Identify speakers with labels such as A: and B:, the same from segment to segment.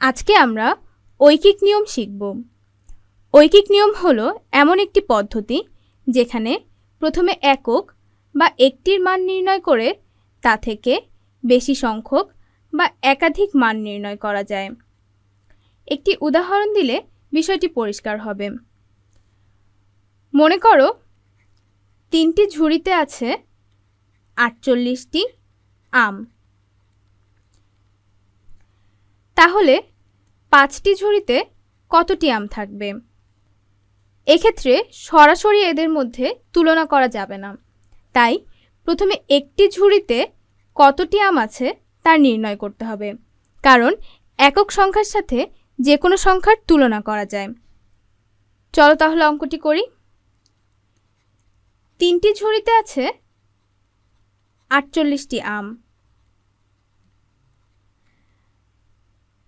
A: আজকে আমরা ঐকিক নিয়ম শিখব। ঐকিক নিয়ম হলো এমন একটি পদ্ধতি যেখানে প্রথমে একক বা একটির মান নির্ণয় করে তা থেকে বেশি সংখ্যক বা একাধিক মান নির্ণয় করা যায়। একটি উদাহরণ দিলে বিষয়টি পরিষ্কার হবে। মনে করো 3টি ঝুড়িতে আছে 48টি আম। তাহলে 5টি ঝুড়িতে কতটি আম থাকবে? এক্ষেত্রে সরাসরি এদের মধ্যে তুলনা করা যাবে না, তাই প্রথমে একটি ঝুড়িতে কতটি আম আছে তা নির্ণয় করতে হবে, কারণ একক সংখ্যার সাথে যে কোনো সংখ্যার তুলনা করা যায়। চলো তাহলে অঙ্কটি করি। 3টি ঝুড়িতে আছে 48টি আম,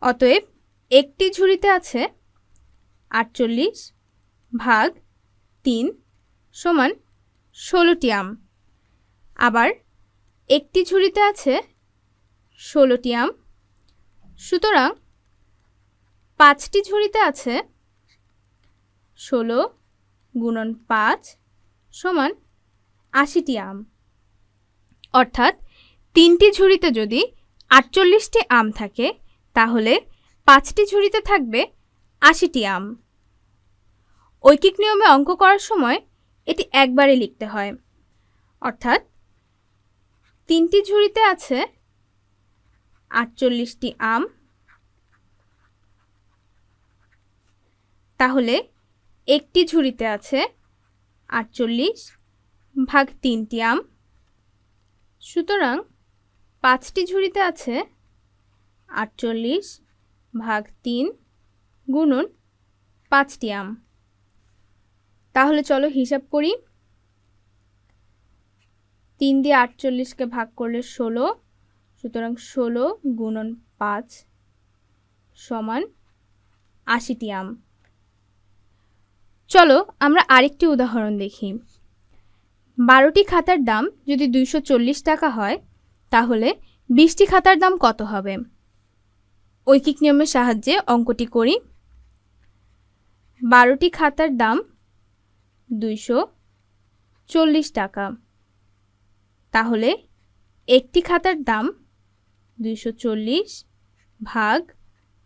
A: অতএব একটি ঝুড়িতে আছে 48 ভাগ 3 সমান 16টি আম। আবার একটি ঝুড়িতে আছে 16টি আম, সুতরাং 5টি ঝুড়িতে আছে 16 গুণন 5 সমান 80টি আম। অর্থাৎ 3টি ঝুড়িতে যদি 48টি আম থাকে তাহলে 5টি ঝুড়িতে থাকবে 80টি আম। ঐকিক নিয়মে অঙ্ক করার সময় এটি একবারে লিখতে হয়, অর্থাৎ 3টি ঝুড়িতে আছে 48টি আম, তাহলে একটি ঝুড়িতে আছে 48 ভাগ 3টি আম, সুতরাং 5টি ঝুড়িতে আছে 48 ভাগ 3 গুণন 5টি আম। তাহলে চলো হিসাব করি। 3 দিয়ে 48কে ভাগ করলে 16, সুতরাং 16 গুণন 5 সমান 80টি আম। চলো আমরা আরেকটি উদাহরণ দেখি। 12টি খাতার দাম যদি 240 টাকা হয় তাহলে 20টি খাতার দাম কত হবে? ঐকিক নিয়মের সাহায্যে অঙ্কটি করি। 12টি খাতার দাম 240 টাকা, তাহলে একটি খাতার দাম 240 ভাগ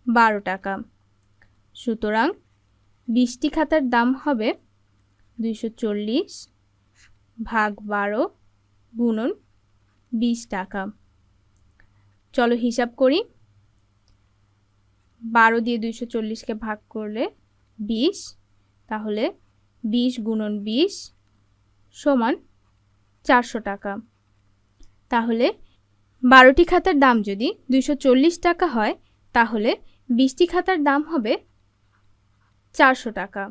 A: 12 টাকা, সুতরাং 20টি খাতার দাম হবে 240 ভাগ 12 গুণন 20 টাকা। চলো হিসাব করি। 12 দিয়ে 240কে ভাগ করলে 20, তাহলে 20 গুণন 20 সমান 400 টাকা। তাহলে 12টি খাতার দাম যদি 240 টাকা হয় তাহলে 20টি খাতার দাম হবে 400 টাকা।